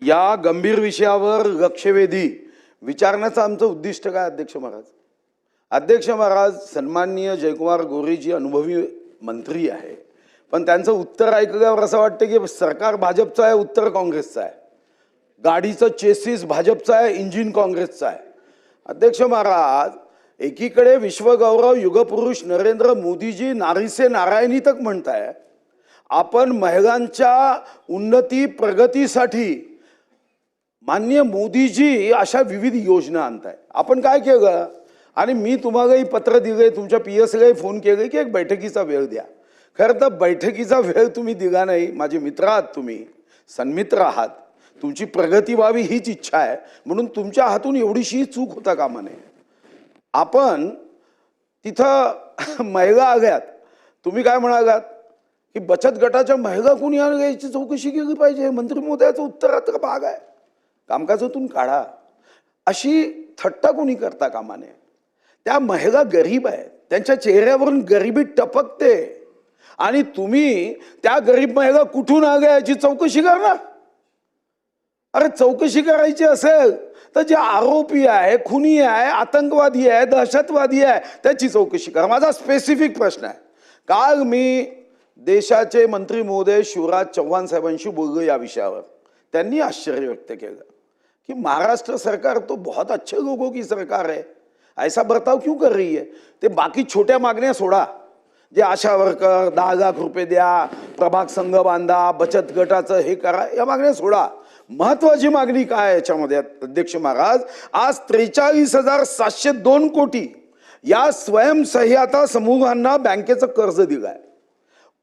या गंभीर विषयावर लक्षवेधी विचारण्याचं आमचं उद्दिष्ट काय अध्यक्ष महाराज? अध्यक्ष महाराज, सन्माननीय जयकुमार गोरेजी अनुभवी मंत्री आहे, पण त्यांचं उत्तर ऐकल्यावर असं वाटतं की सरकार भाजपचं आहे, उत्तर काँग्रेसचं आहे, गाडीचं चेसिस भाजपचं आहे, इंजिन काँग्रेसचं आहे. अध्यक्ष महाराज, एकीकडे विश्वगौरव युगपुरुष नरेंद्र मोदीजी नारी से नारायणी तक म्हणताय, आपण महिलांच्या उन्नती प्रगतीसाठी माननीय मोदीजी अशा विविध योजना आणताय. आपण काय केलं? आणि मी तुम्हालाही पत्र दिले, तुमच्या PSलाही फोन केले की एक बैठकीचा वेळ द्या. खरं तर बैठकीचा वेळ तुम्ही दिला नाही. माझे मित्र आहात, तुम्ही सन्मित्र आहात, तुमची प्रगती व्हावी हीच इच्छा आहे, म्हणून तुमच्या हातून एवढीशी चूक होता कामा नये. आपण तिथं महिला आल्यात, तुम्ही काय म्हणालात की बचत गटाच्या महिला कोणी आणल्या याची चौकशी केली पाहिजे. मंत्री महोदयाचं उत्तराचा भाग आहे, कामकाजातून काढा. अशी थट्टा कोणी करता कामा नये. त्या महिला गरीब आहेत, त्यांच्या चेहऱ्यावरून गरिबी टपकते, आणि तुम्ही त्या गरीब महिला कुठून आल्या याची चौकशी करणार? अरे चौकशी करायची असेल तर जे आरोपी आहे, खुनी आहे, आतंकवादी आहे, दहशतवादी आहे, त्याची चौकशी करा. माझा स्पेसिफिक प्रश्न आहे. काल मी देशाचे मंत्री महोदय शिवराज चव्हाण साहेबांशी बोललो या विषयावर. त्यांनी आश्चर्य व्यक्त केलं कि महाराष्ट्र सरकार तो बहुत अच्छे लोगों की सरकार है, ऐसा बर्ताव क्यों कर रही है? ते बाकी छोट्या मागण्या सोडा, जे आशा वर्कर 10 लाख रुपये द्या, प्रभाग संघ बांधा, बचत गटाचं हे करा, या मागण्या सोडा. महत्वाची मागणी काय आहे याच्यामध्ये अध्यक्ष महाराज? आज 43,702 कोटी या स्वयंसहाय्यता समूहांना बँकेचं कर्ज दिलंय.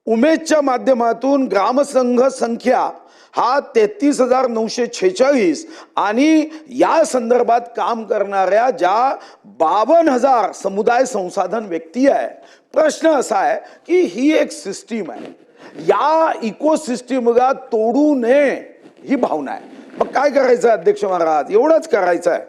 उमेदच्या माध्यमातून ग्रामसंघ संख्या हा 33,946 आणि या संदर्भात काम करणाऱ्या ज्या 52,000 समुदाय संसाधन व्यक्ती आहे. प्रश्न असा आहे की ही एक सिस्टीम आहे, या इकोसिस्टीमला तोडू नये ही भावना आहे. मग काय करायचं अध्यक्ष महाराज? एवढंच करायचं आहे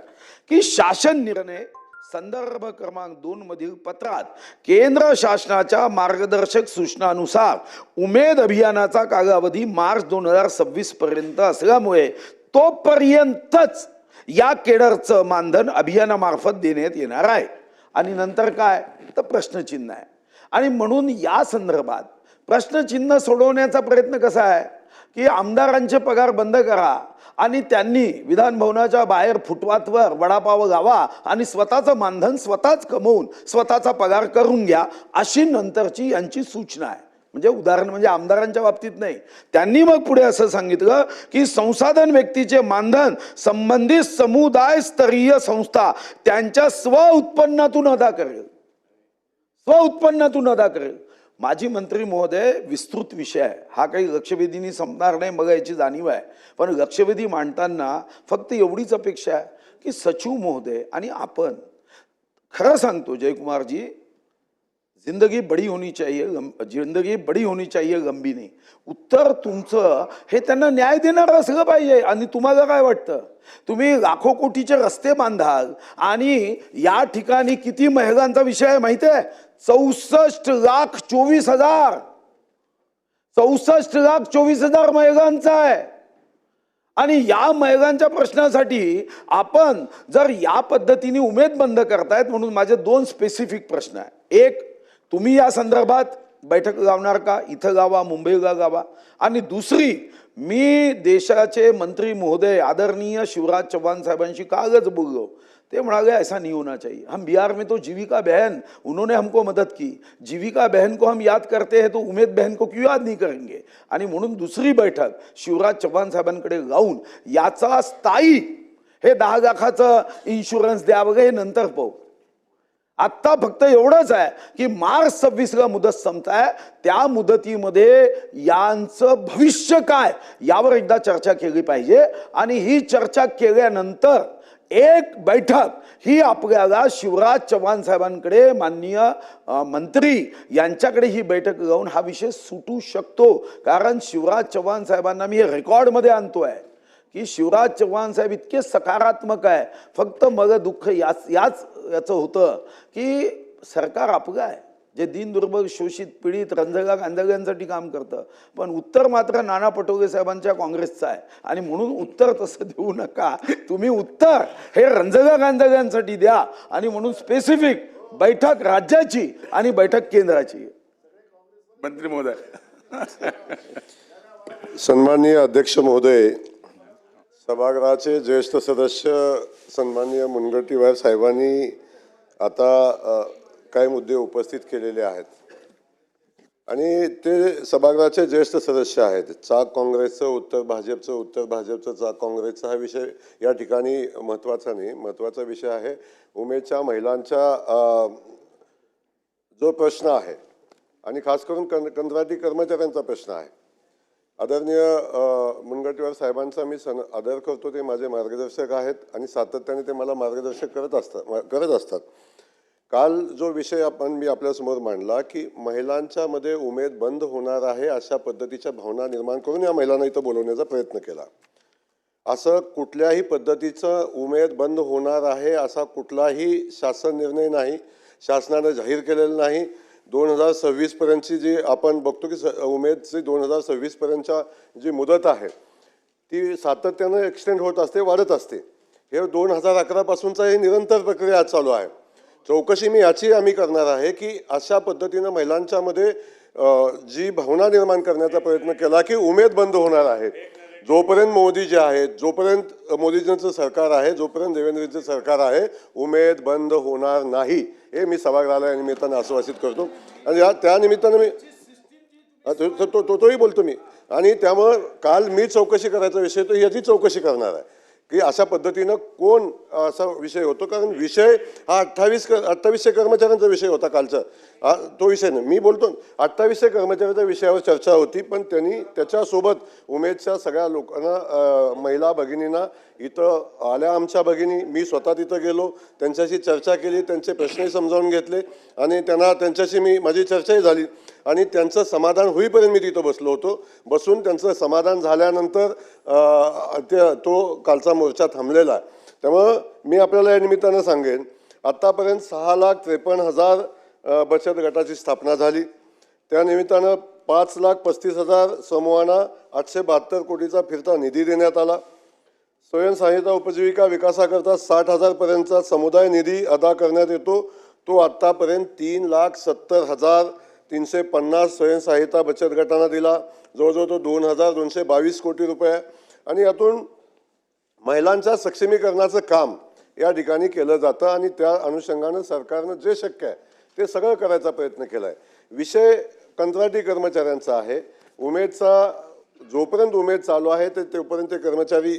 की शासन निर्णय संदर्भ क्रमांक 2 मधील पत्रात केंद्र शासनाच्या मार्गदर्शक सूचनानुसार उमेद अभियानाचा कालावधी मार्च 2026 पर्यंत असल्यामुळे तोपर्यंतच या केडरचं मानधन अभियानामार्फत देण्यात येणार आहे. आणि नंतर काय तर प्रश्नचिन्ह आहे. आणि म्हणून या संदर्भात प्रश्नचिन्ह सोडवण्याचा प्रयत्न कसा आहे की आमदारांचे पगार बंद करा आणि त्यांनी विधान भवनाच्या बाहेर फुटपाथवर वडापाव गावा आणि स्वतःचं मानधन स्वतःच कमवून स्वतःचा पगार करून घ्या, अशी नंतरची यांची सूचना आहे. म्हणजे उदाहरण म्हणजे आमदारांच्या बाबतीत नाही. त्यांनी मग पुढे असं सांगितलं की संसाधन व्यक्तीचे मानधन संबंधित समुदाय स्तरीय संस्था त्यांच्या स्व उत्पन्नातून अदा करेल, स्व उत्पन्नातून अदा करेल. माजी मंत्री महोदय, विस्तृत विषय आहे हा, काही लक्षवेधींनी संपणार नाही, मग याची जाणीव आहे. पण लक्षवेधी मांडताना फक्त एवढीच अपेक्षा आहे की सचिव महोदय आणि आपण खरं सांगतो जयकुमारजी, जिंदगी बड़ी होनी चाहिए, जिंदगी बड़ी होनी चाहिए लंबी नहीं. उत्तर तुमचं हे त्यांना न्याय देणारं असलं पाहिजे. आणि तुम्हाला काय वाटतं, तुम्ही लाखो कोटीचे रस्ते बांधाल आणि या ठिकाणी किती महिलांचा विषय आहे माहिती आहे? 64,24,000 64,24,000 महिलांचा आहे. आणि या महिलांच्या प्रश्नासाठी आपण जर या पद्धतीने उमेद बंद करतायत, म्हणून माझे 2 स्पेसिफिक प्रश्न आहे. एक, तुम्ही या संदर्भात बैठक लावणार का? इथं गावा, मुंबईला गावा. आणि दुसरी, मी देशाचे मंत्री महोदय आदरणीय शिवराज चौहान साहेबांशी कालच बोललो. ते म्हणाले ऐसा नहीं होना चाहिए. हम बिहार में तो जीविका बहन, उन्होंने हमको मदद की, जीविका बहन को हम याद करते हैं तो उमेद बहन को क्यों याद नहीं करेंगे? आणि म्हणून दुसरी बैठक शिवराज चौहान साहेबांकडे लावून याचा स्थायी हे 10 लाखाचं इन्शुरन्स द्या वगैरे नंतर पाहू. आत्ता फक्त एवढंच आहे की मार्च 26ला मुदत संपताय, त्या मुदतीमध्ये यांचं भविष्य काय यावर एकदा चर्चा केली पाहिजे. आणि ही चर्चा केल्यानंतर एक बैठक ही आपल्याला शिवराज चव्हाण साहेबांकडे, माननीय मंत्री यांच्याकडे ही बैठक लावून हा विषय सुटू शकतो. कारण शिवराज चव्हाण साहेबांना मी रेकॉर्डमध्ये आणतोय की शिवराज चव्हाण साहेब इतके सकारात्मक आहे. फक्त मग दुःख याचं होतं की सरकार आपलं आहे, जे दीन दुर्बल शोषित पीडित रंजगा गांधळ्यांसाठी काम करतं. पण उत्तर मात्र नाना पटोले साहेबांच्या काँग्रेसचं आहे आणि म्हणून उत्तर तसं देऊ नका. तुम्ही उत्तर हे रंजगा गांधळ्यांसाठी द्या आणि म्हणून स्पेसिफिक बैठक राज्याची आणि बैठक केंद्राची. मंत्री महोदय. सन्माननीय अध्यक्ष महोदय, सभागृहाचे ज्येष्ठ सदस्य सन्माननीय मुनगंटीवार साहेबांनी आता काही मुद्दे उपस्थित केलेले आहेत आणि ते सभागृहाचे ज्येष्ठ सदस्य आहेत. चाक काँग्रेसचं उत्तर भाजपचं, उत्तर भाजपचं चाक काँग्रेसचा हा विषय या ठिकाणी महत्त्वाचा नाही. महत्त्वाचा विषय आहे उमेदच्या महिलांच्या जो प्रश्न आहे आणि खास करून कंत्राटी कर्मचाऱ्यांचा प्रश्न आहे. आदरणीय मुनगंटीवार साहेबांचा मी आदर करतो. ते माझे मार्गदर्शक आहेत आणि सातत्याने ते मला मार्गदर्शक करत असतात. काल जो विषय मी आपल्यासमोर मांडला की महिलांच्या मध्ये उमेद बंद होणार आहे अशा पद्धतीच्या भावना निर्माण करून या महिलांना इथं बोलवण्याचा प्रयत्न केला. असं कुठल्याही पद्धतीचं उमेद बंद होणार आहे असा कुठलाही शासन निर्णय नाही, शासनानं जाहीर केलेलं नाही. 2026 पर्यंतची जी आपण बघतो की उमेदची 2026 पर्यंतच्या जी मुदत आहे ती सातत्यानं एक्सटेंड होत असते, वाढत असते. हे 2011 पासूनचा ही निरंतर प्रक्रिया आज चालू आहे. चौकशी मी याची आम्ही करणार आहे की अशा पद्धतीनं महिलांच्या मध्ये जी भावना निर्माण करण्याचा प्रयत्न केला की उमेद बंद होणार आहे. जोपर्यंत मोदीजी आहेत, जोपर्यंत मोदीजींचं सरकार आहे, जोपर्यंत देवेंद्रजींचं सरकार आहे, उमेद बंद होणार नाही हे मी सभागृहाला या निमित्तानं आश्वासित करतो. आणि त्या निमित्तानं मी तोही बोलतो मी. आणि त्यामुळं काल मी चौकशी करायचा विषय तो याची चौकशी करणार आहे की अशा पद्धतीनं कोण असा विषय होतो. कारण विषय हा 2800 कर्मचाऱ्यांचा विषय होता कालचा. तो विषय नाही, मी बोलतो 2800 कर्मचाऱ्यांच्या विषयावर चर्चा होती. पण त्यांनी त्याच्यासोबत उमेदच्या सगळ्या लोकांना, महिला भगिनींना इथं आल्या, आमच्या भगिनी, मी स्वतः तिथं गेलो, त्यांच्याशी चर्चा केली, त्यांचे प्रश्नही समजावून घेतले आणि त्यांच्याशी माझी चर्चाही झाली आणि त्यांचं समाधान होईपर्यंत मी तिथं बसलो होतो. बसून त्यांचं समाधान झाल्यानंतर तो कालचा मोर्चा थांबलेला आहे. त्यामुळं मी आपल्याला या निमित्तानं सांगेन, आत्तापर्यंत 6,53,000 बचत गटाची स्थापना झाली. त्या निमित्तानं 5,35,000 समूहांना 872 कोटीचा फिरता निधी देण्यात आला. स्वयंसहाय्यता उपजीविका विकासाकरता 60,000 पर्यंतचा समुदाय निधी अदा करण्यात येतो. तो आत्तापर्यंत 3,70,350 स्वयंसहाय्यता बचत गटांना दिला. जवळजवळ तो 2,222 कोटी रुपये आणि यातून महिलांच्या सक्षमीकरणाचं काम या ठिकाणी केलं जातं आणि त्या अनुषंगानं सरकारनं जे शक्य आहे ते सगळं करायचा प्रयत्न केला आहे. विषय कंत्राटी कर्मचाऱ्यांचा आहे. उमेदचा जोपर्यंत उमेद चालू आहे तोपर्यंत ते कर्मचारी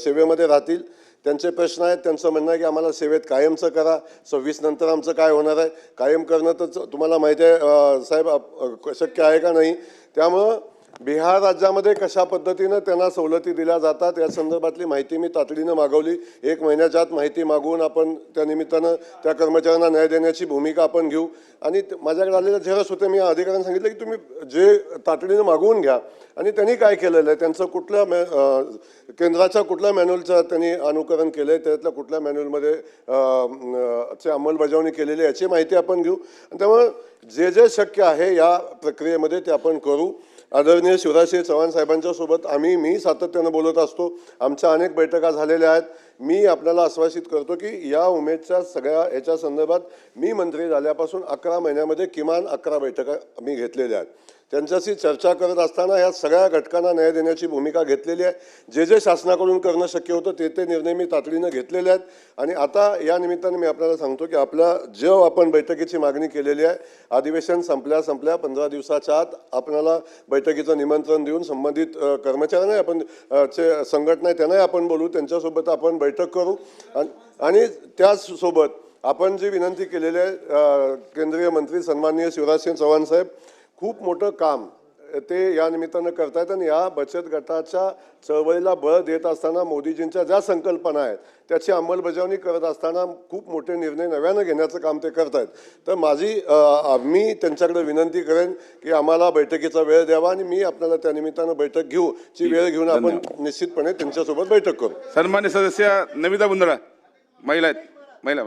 सेवेमध्ये राहतील. त्यांचे प्रश्न आहेत, त्यांचं म्हणणं आहे की आम्हाला सेवेत कायमचं करा. 26 नंतर आमचं काय होणार आहे, कायम करणं तर तुम्हाला माहिती आहे साहेब शक्य आहे का नाही. त्यामुळं बिहार राज्यामध्ये कशा पद्धतीनं त्यांना सवलती दिल्या जातात या संदर्भातली माहिती मी तातडीनं मागवली. 1 महिन्याच्या आत माहिती मागवून आपण त्या निमित्तानं त्या कर्मचाऱ्यांना न्याय देण्याची भूमिका आपण घेऊ. आणि माझ्याकडे आलेले झेरॉक्स होते, मी अधिकाऱ्यांना सांगितलं की तुम्ही जे तातडीनं मागवून घ्या आणि त्यांनी काय केलेलं आहे, त्यांचं कुठल्या केंद्राच्या कुठल्या मॅन्युअलचं त्यांनी अनुकरण केलं आहे, त्यातल्या कुठल्या मॅन्युअलमध्ये ची अंमलबजावणी केलेली आहे याची माहिती आपण घेऊ. आणि त्यामुळे जे जे शक्य आहे या प्रक्रियेमध्ये ते आपण करू. आदरणीय शिवराजसिंह चव्हाण साहेबांच्या सोबत मी सातत्यानं बोलत असतो. आमच्या अनेक बैठका झालेल्या आहेत. मी आपल्याला आश्वासित करतो की या उमेदच्या सगळ्या याच्या संदर्भात मी मंत्री झाल्यापासून 11 महिन्यामध्ये किमान 11 बैठका मी घेतलेल्या आहेत. त्यांच्याशी चर्चा करत असताना या सगळ्या घटकांना न्याय देण्याची भूमिका घेतलेली आहे. जे जे शासनाकडून करणं शक्य होतं ते निर्णय मी तातडीनं घेतलेले आहेत. आणि आता या निमित्ताने मी आपल्याला सांगतो की जो आपण बैठकीची मागणी केलेली आहे, अधिवेशन संपल्या 15 दिवसाच्या आत आपल्याला बैठकीचं निमंत्रण देऊन संबंधित कर्मचाऱ्यांना आपण संघटना त्यांनाही आपण बोलू, त्यांच्यासोबत आपण बैठक करू. आणि त्याचसोबत आपण जी विनंती केलेली आहे, केंद्रीय मंत्री सन्माननीय शिवराजसिंह चव्हाण साहेब खूप मोठं काम ते या निमित्तानं करतायत आणि या बचत गटाच्या चळवळीला बळ देत असताना मोदीजींच्या ज्या संकल्पना आहेत त्याची अंमलबजावणी करत असताना खूप मोठे निर्णय नव्यानं घेण्याचं काम ते करतायत. तर मी त्यांच्याकडे विनंती करेन की आम्हाला बैठकीचा वेळ द्यावा आणि मी आपल्याला त्या निमित्तानं बैठक ची वेळ घेऊन आपण निश्चितपणे त्यांच्यासोबत बैठक करू. सन्मान्य सदस्य नमिता बुंदडा, महिला आहेत. महिला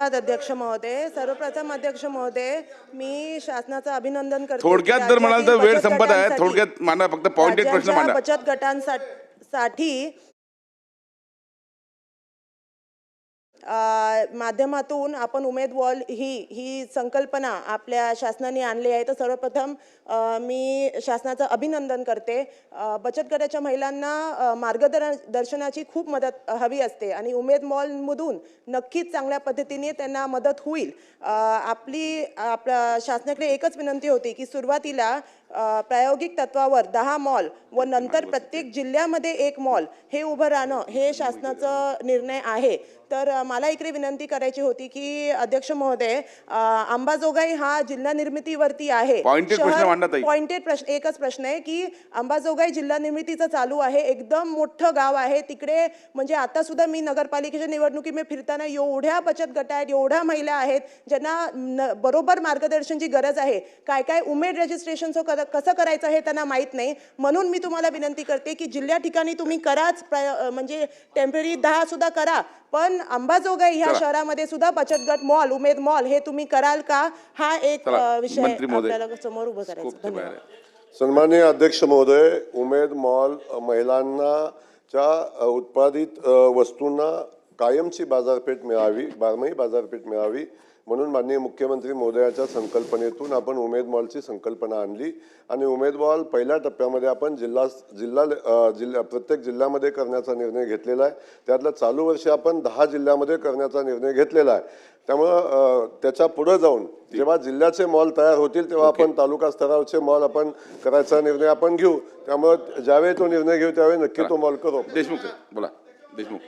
अध्यक्ष महोदय, सर्वप्रथम अध्यक्ष महोदय, मी शासनाचं अभिनंदन करते. थोडक्यात जर म्हणाल तर वेळ संपत आहे. थोडक्यात मांडा, फक्त पॉइंटेड प्रश्न मांडा. बचत गटांसाठी माध्यमातून आपण उमेद वॉल ही संकल्पना आपल्या शासनाने आणली आहे. तर सर्वप्रथम मी शासनाचं अभिनंदन करते. बचत गटाच्या महिलांना मार्गदर्शनाची खूप मदत हवी असते आणि उमेद मॉलमधून नक्कीच चांगल्या पद्धतीने त्यांना मदत होईल. आपल्या शासनाकडे एकच विनंती होती की सुरुवातीला प्रायोगिक तत्वावर 10 मॉल व नंतर प्रत्येक जिल्ह्यामध्ये 1 मॉल हे उभं राहणं हे शासनाचा निर्णय आहे. तर मला इकडे विनंती करायची होती की अध्यक्ष महोदय, अंबाजोगाई हा जिल्हा निर्मितीवरती आहे. पॉइंटेड प्रश्न, एकच प्रश्न आहे की अंबाजोगाई जिल्हा निर्मितीचं चालू आहे. एकदम मोठं गाव आहे तिकडे. म्हणजे आता सुद्धा मी नगरपालिकेच्या निवडणुकीमध्ये फिरताना एवढ्या बचत गट आहेत, एवढ्या महिला आहेत ज्यांना बरोबर मार्गदर्शनची गरज आहे. काय काय उमेद रजिस्ट्रेशनचं कसं करायचं हे त्यांना माहीत नाही. म्हणून मी तुम्हाला विनंती करते की जिल्ह्या ठिकाणी तुम्ही कराच, म्हणजे टेम्पररी 10 सुद्धा करा, पण अंबाजोगाई ह्या शहरामध्ये सुद्धा बचत गट मॉल, उमेद मॉल हे तुम्ही कराल का? हा एक विषय आपल्याला समोर उभं करायचं. धन्यवाद. सन्माननीय अध्यक्ष महोदय, उमेद मॉल महिलांच्या उत्पादित वस्तूंना कायमची बाजारपेठ मिळावी, बारमाही बाजारपेठ मिळावी म्हणून माननीय मुख्यमंत्री महोदयाच्या संकल्पनेतून आपण उमेद मॉलची संकल्पना आणली आणि उमेद मॉल पहिल्या टप्प्यामध्ये आपण प्रत्येक जिल्ह्यामध्ये करण्याचा निर्णय घेतलेला आहे. त्यातलं चालू वर्षी आपण 10 जिल्ह्यामध्ये करण्याचा निर्णय घेतलेला आहे. त्यामुळं त्याच्या पुढे जाऊन जेव्हा जिल्ह्याचे मॉल तयार होतील तेव्हा आपण तालुका स्तरावरचे मॉल आपण करायचा निर्णय आपण घेऊ. त्यामुळे ज्यावेळी तो निर्णय घेऊ त्यावेळी नक्की तो मॉल करू. देशमुख बोला. देशमुख.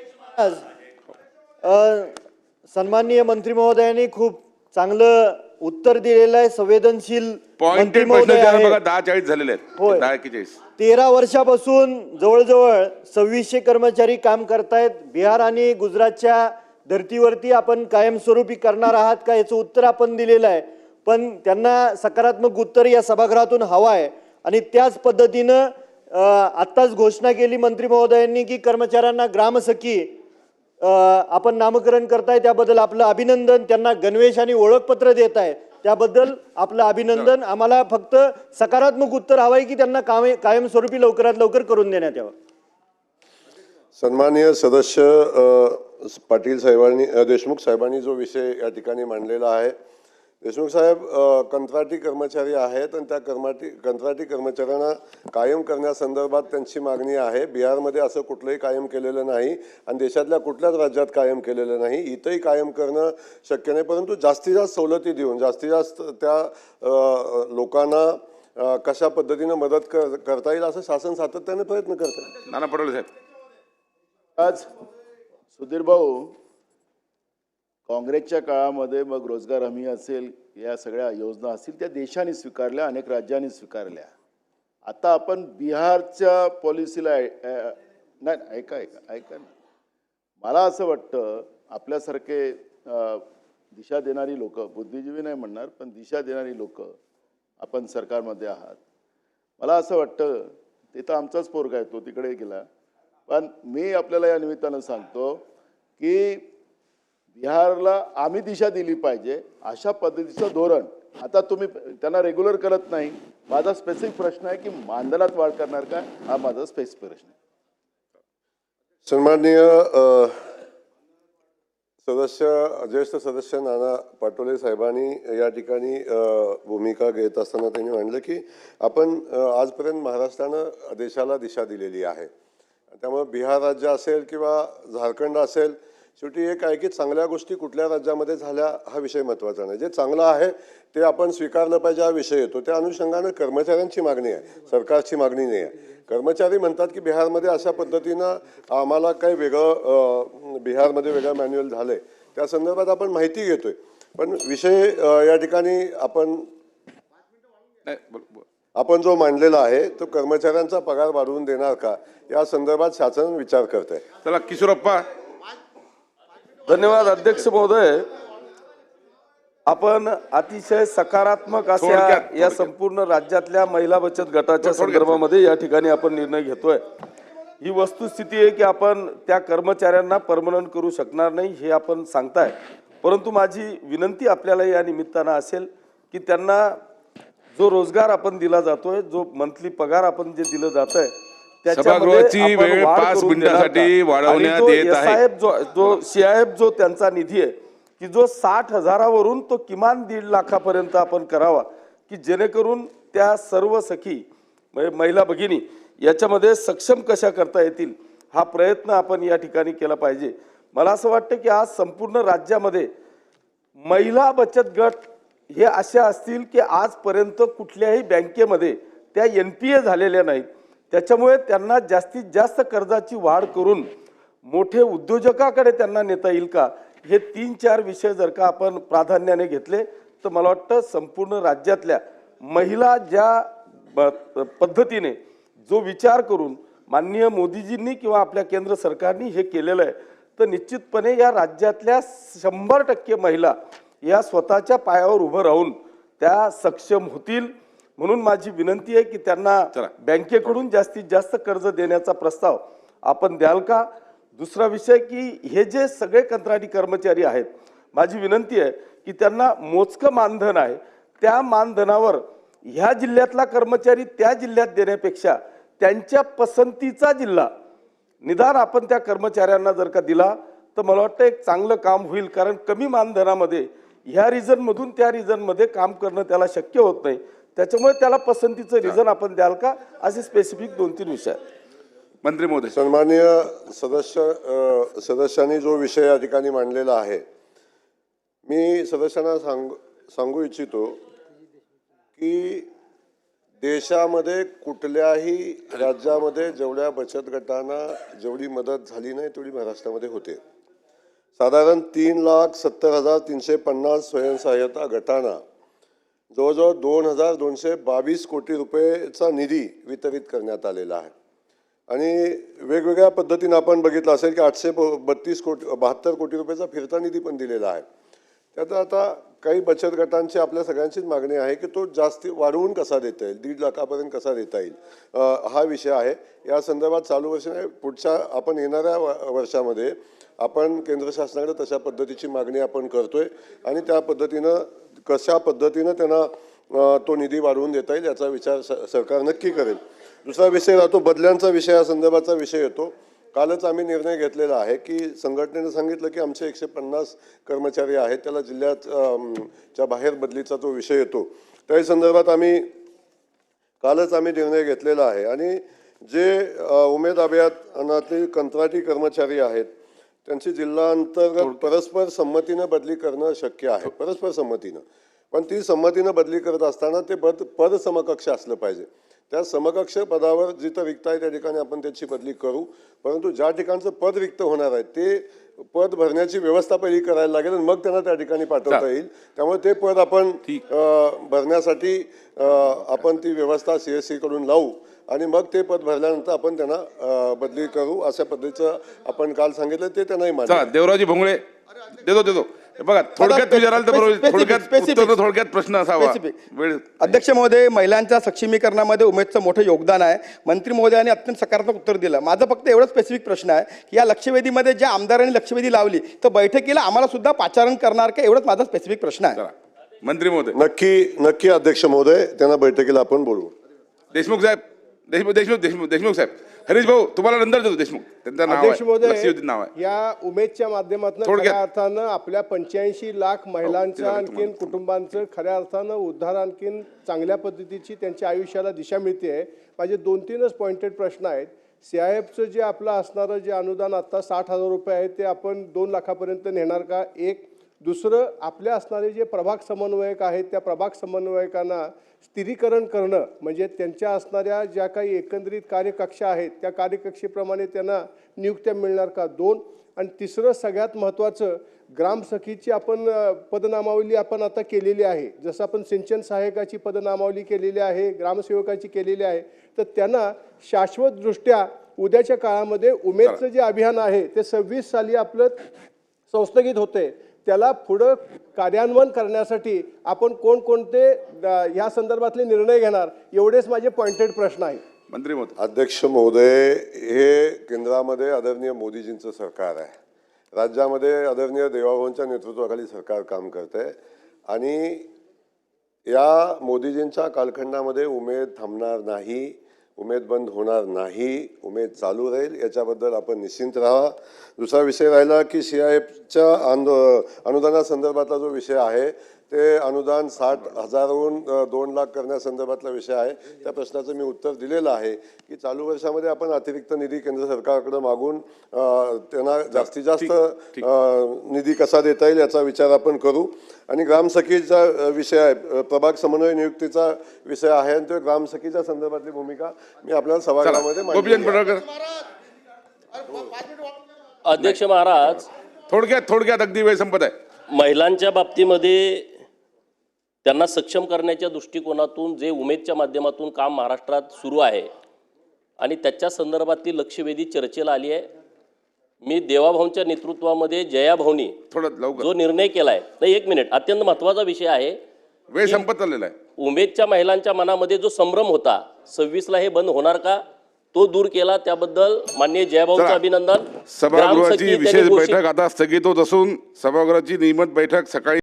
सन्माननीय मंत्री महोदयांनी खूप चांगलं उत्तर दिलेलं आहे. संवेदनशील मंत्री महोदय आहे. 10:40 झालेले आहेत. 10:41. 13 वर्षापासून जवळजवळ 2600 कर्मचारी काम करतायत. बिहार आणि गुजरातच्या धर्तीवरती आपण कायमस्वरूपी करणार आहात का याचं उत्तर आपण दिलेलं आहे. पण त्यांना सकारात्मक उत्तर या सभागृहातून हवं आहे. आणि त्याच पद्धतीनं आत्ताच घोषणा केली मंत्री महोदयांनी की कर्मचाऱ्यांना ग्रामसखी आपण नामकरण करताय, त्याबद्दल आपलं अभिनंदन. त्यांना गणवेश आणि ओळखपत्र देत आहे त्याबद्दल आपलं अभिनंदन. आम्हाला फक्त सकारात्मक उत्तर हवं आहे की त्यांना कायमस्वरूपी लवकरात लवकर करून देण्यात यावं. सन्माननीय सदस्य पाटील साहेबांनी, देशमुख साहेबांनी जो विषय या ठिकाणी मांडलेला आहे, देशमुख साहेब कंत्राटी कर्मचारी आहेत आणि त्या कंत्राटी कर्मचाऱ्यांना कायम करण्यासंदर्भात त्यांची मागणी आहे. बिहारमध्ये असं कुठलंही कायम केलेलं नाही आणि देशातल्या कुठल्याच राज्यात कायम केलेलं नाही. इथंही कायम करणं शक्य नाही, परंतु जास्तीत जास्त सवलती देऊन जास्तीत जास्त त्या लोकांना कशा पद्धतीनं मदत करता येईल असं शासन सातत्याने प्रयत्न करतं. नाना पटोले साहेब. आज सुधीर भाऊ, काँग्रेसच्या काळामध्ये मग रोजगार हमी असेल, या सगळ्या योजना असतील त्या देशाने स्वीकारल्या, अनेक राज्यांनी स्वीकारल्या. आता आपण बिहारच्या पॉलिसीला नाही, ऐका ना, मला असं वाटतं आपल्यासारखे दिशा देणारी लोक, बुद्धिजीवी नाही म्हणणार पण दिशा देणारी लोक आपण सरकारमध्ये आहात. मला असं वाटतं, ते तर आमचाच पोरगा आहे, तो तिकडे गेला, पण मी आपल्याला या निमित्तानं सांगतो की बिहारला आम्ही दिशा दिली पाहिजे अशा पद्धतीचं धोरण. आता तुम्ही त्यांना रेग्युलर करत नाही. माझा स्पेसिफिक प्रश्न आहे की मानधनात वाढ करणार का, हा माझा स्पेसिफिक प्रश्न आहे. सन्माननीय ज्येष्ठ सदस्य नाना पटोले साहेबांनी या ठिकाणी भूमिका घेत असताना त्यांनी म्हटलं की आपण आजपर्यंत महाराष्ट्रानं देशाला दिशा दिलेली आहे. त्यामुळे बिहार राज्य असेल किंवा झारखंड असेल, शेवटी एक आहे की चांगल्या गोष्टी कुठल्या राज्यामध्ये झाल्या हा विषय महत्त्वाचा नाही. जे चांगलं आहे ते आपण स्वीकारलं पाहिजे हा विषय येतो. त्या अनुषंगानं कर्मचाऱ्यांची मागणी आहे, सरकारची मागणी नाही आहे. कर्मचारी म्हणतात की बिहारमध्ये अशा पद्धतीनं आम्हाला काही वेगळं, बिहारमध्ये वेगळं मॅन्युअल झालं आहे, त्या संदर्भात आपण माहिती घेतोय. पण विषय या ठिकाणी आपण जो मांडलेला आहे तो कर्मचाऱ्यांचा पगार वाढवून देणार का या संदर्भात शासन विचार करत आहे. चला किशोरप्पा. धन्यवाद अध्यक्ष महोदय. आपण अतिशय सकारात्मक अशा या संपूर्ण राज्यातल्या महिला बचत गटाच्या संदर्भामध्ये या ठिकाणी आपण निर्णय घेतोय. ही वस्तुस्थिती आहे की आपण त्या कर्मचाऱ्यांना परमनंट करू शकणार नाही हे आपण सांगताय. परंतु माझी विनंती आपल्याला या निमित्तानं असेल की त्यांना जो रोजगार आपण दिला जातोय, जो मंथली पगार आपण जे दिलं जात आहे, सभागृहाची वेळ 5 मिनिटांसाठी वाढवण्यात येत आहे. जो CIF जो त्यांचा निधी आहे की जो 60,000वरून तो किमान 1.5 लाखापर्यंत आपण करावा, की जेणेकरून त्या सर्व सखी म्हणजे महिला भगिनी याच्यामध्ये सक्षम कशा करता येतील हा प्रयत्न आपण या ठिकाणी केला पाहिजे. मला असं वाटतं की आज संपूर्ण राज्यामध्ये महिला बचत गट हे अशा असतील की आजपर्यंत कुठल्याही बँकेमध्ये त्या NPA झालेल्या नाहीत. त्याच्यामुळे त्यांना जास्तीत जास्त कर्जाची वाढ करून मोठे उद्योजकाकडे त्यांना नेता येईल का, हे 3-4 विषय जर का आपण प्राधान्याने घेतले तर मला वाटतं संपूर्ण राज्यातल्या महिला ज्या पद्धतीने जो विचार करून माननीय मोदीजींनी किंवा आपल्या केंद्र सरकारने हे केलेलं आहे, तर निश्चितपणे या राज्यातल्या 100% महिला या स्वतःच्या पायावर उभं राहून त्या सक्षम होतील. म्हणून माझी विनंती आहे की त्यांना बँकेकडून जास्तीत जास्त कर्ज देण्याचा प्रस्ताव आपण द्याल का. दुसरा विषय की हे जे सगळे कंत्राटी कर्मचारी आहेत, माझी विनंती आहे की त्यांना मोजकं मानधन आहे, त्या मानधनावर ह्या जिल्ह्यातला कर्मचारी त्या जिल्ह्यात देण्यापेक्षा त्यांच्या पसंतीचा जिल्हा निदान आपण त्या कर्मचाऱ्यांना जर का दिला तर मला वाटतं एक चांगलं काम होईल. कारण कमी मानधनामध्ये ह्या रिजनमधून त्या रिजनमध्ये काम करणं त्याला शक्य होत नाही. त्याच्यामुळे त्याला पसंतीचं रिझन आपण द्याल का, असे स्पेसिफिक 2-3 विषय आहेत. मंत्री महोदय. सन्माननीय सदस्यांनी जो विषय या ठिकाणी मांडलेला आहे, मी सदस्यांना सांगू इच्छितो की देशामध्ये कुठल्याही राज्यामध्ये जेवढ्या बचत गटांना जेवढी मदत झाली नाही तेवढी महाराष्ट्रामध्ये होते. साधारण 3,70,350 स्वयंसहाय्यता गटांना जवळजवळ 2,222 कोटी रुपयेचा निधी वितरित करण्यात आलेला आहे. आणि वेगवेगळ्या पद्धतीनं आपण बघितलं असेल की 872 कोटी रुपयाचा फिरता निधी पण दिलेला आहे. त्यात आता काही बचत गटांची आपल्या सगळ्यांचीच मागणी आहे की तो जास्त वाढवून कसा देता येईल, 1.5 लाखापर्यंत कसा देता येईल, हा विषय आहे. या संदर्भात चालू वर्ष पुढच्या आपण येणाऱ्या वर्षामध्ये आपण केंद्र शासनाकडे तशा पद्धतीची मागणी आपण करतोय आणि त्या पद्धतीनं कशा पद्धतीनं त्यांना तो निधी वाढवून देता येईल याचा विचार सरकार नक्की करेल. दुसरा विषय राहतो बदल्यांचा विषय, या संदर्भाचा विषय येतो. कालच आम्ही निर्णय घेतलेला आहे की संघटनेने सांगितलं की आमचे 150 कर्मचारी आहेत, त्याला जिल्ह्याच्या बाहेर बदलीचा तो विषय येतो. त्या संदर्भात कालच आम्ही निर्णय घेतलेला आहे. आणि जे उमेद अभियानातील कंत्राटी कर्मचारी आहेत त्यांची जिल्हाअंतर्गत परस्पर संमतीनं बदली करणं शक्य आहे, परस्पर संमतीनं. पण ती संमतीनं बदली करत असताना ते पद समकक्ष असलं पाहिजे. त्या समकक्ष पदावर जिथं रिक्त आहे त्या ठिकाणी आपण त्याची बदली करू, परंतु ज्या ठिकाणचं पद रिक्त होणार आहे ते पद भरण्याची व्यवस्था पहिली करायला लागेल आणि मग त्यांना त्या ठिकाणी पाठवता येईल. त्यामुळे ते पद आपण भरण्यासाठी आपण ती व्यवस्था CSC कडून लावू आणि मग ते पद भरल्यानंतर आपण त्यांना बदली करू, अशा पद्धतीचं आपण काल सांगितलं, ते त्यांनाही मान्य. देवराजी भोंगळे. देतो बघा, थोडक्यात विचाराल तर थोडक्यात प्रश्न असावा. अध्यक्ष महोदय, महिलांच्या सक्षमीकरणामध्ये उमेदचं मोठं योगदान आहे. मंत्री महोदयांनी अत्यंत सकारात्मक उत्तर दिलं. माझं फक्त एवढं स्पेसिफिक प्रश्न आहे की या लक्षवेधीमध्ये ज्या आमदारांनी लक्षवेधी लावली तर बैठकीला आम्हाला सुद्धा पाचारण करणार का, एवढंच माझा स्पेसिफिक प्रश्न आहे. मंत्री महोदय. नक्की अध्यक्ष महोदय, त्यांना बैठकीला आपण बोलवू. देशमुख साहेब. देशमुख साहेब. हरीश भाऊ तुम्हाला नंतर देतो. देशमुख त्यांचं नाव अध्यक्ष आहे, लक्षवेधी नाव महोदय, आहे. या उमेदच्या माध्यमातून खऱ्या अर्थानं आपल्या 85 लाख महिलांच्या आणखीन कुटुंबांचं खऱ्या अर्थानं उद्धार, आणखीन चांगल्या पद्धतीची त्यांच्या आयुष्याला दिशा मिळते. माझे 2-3च पॉइंटेड प्रश्न आहेत. CIFचं जे आपलं असणारं जे अनुदान आता 60,000 रुपये आहे ते आपण 2 लाखापर्यंत नेणार का, एक. दुसरं, आपल्या असणारे जे प्रभाग समन्वयक आहेत त्या प्रभाग समन्वयकांना स्थिरीकरण करणं, म्हणजे त्यांच्या असणाऱ्या ज्या काही एकंदरीत कार्यकक्षा आहेत त्या कार्यकक्षेप्रमाणे त्यांना नियुक्त्या मिळणार का, 2. आणि तिसरं सगळ्यात महत्त्वाचं, ग्रामसखीची आपण पदनामावली आपण आता केलेली आहे. जसं आपण सिंचन सहाय्यकाची पदनामावली केलेली आहे, ग्रामसेवकाची केलेली आहे, तर त्यांना शाश्वतदृष्ट्या उद्याच्या काळामध्ये उमेदचं जे अभियान आहे ते 26 साली आपलं संस्थगित होते, त्याला पुढं कार्यान्वयन करण्यासाठी आपण कोणकोणते या संदर्भातले निर्णय घेणार, एवढेच माझे पॉइंटेड प्रश्न आहेत. मंत्री महोदय. अध्यक्ष महोदय, हे केंद्रामध्ये आदरणीय मोदीजींचं सरकार आहे राज्यामध्ये आदरणीय देवाभाऊंच्या नेतृत्वाखाली सरकार काम करत आहे आणि या मोदीजींच्या कालखंडामध्ये उमेद थांबणार नाही, उमेद बंद होणार नाही, उमेद चालू राहील, याच्याबद्दल आपण निश्चिंत राहा. दुसरा विषय राहिला की CIFच्या अनुदानासंदर्भातला जो विषय आहे ते अनुदान 60,000हून 2 लाख करण्यासंदर्भातला विषय आहे. त्या प्रश्नाचं मी उत्तर दिलेलं आहे की चालू वर्षामध्ये आपण अतिरिक्त निधी केंद्र सरकारकडे मागून त्यांना जास्तीत जास्त निधी कसा देता येईल याचा विचार आपण करू. आणि ग्रामसखीचा विषय आहे, प्रभाग समन्वय नियुक्तीचा विषय आहे आणि तो ग्रामसखीच्या संदर्भातली भूमिका मी आपल्याला सभागृहामध्ये गोपीचंद पडळकर. अध्यक्ष महाराज, थोडक्यात अगदी वेळ संपत आहे. महिलांच्या बाबतीमध्ये त्यांना सक्षम करण्याच्या दृष्टिकोनातून जे उमेदच्या माध्यमातून काम महाराष्ट्रात सुरू आहे आणि त्याच्या संदर्भातली लक्षवेधी चर्चेला आली आहे. मी देवाभाऊंच्या नेतृत्वामध्ये जयाभाऊनी थोडं लवकर, जो निर्णय केलाय, नाही 1 मिनिट, अत्यंत महत्त्वाचा विषय आहे. वेळ संपत चाललेला आहे. उमेदच्या महिलांच्या मनामध्ये जो संभ्रम होता 26ला हे बंद होणार का, तो दूर केला. त्याबद्दल माननीय जयभाऊंचं चला. अभिनंदन. सभागृहाची ग्रामसखी त्यांनी विशेष घोषित- बैठक आता स्थगित होत असून सभागृहाची नियमित बैठक सकाळी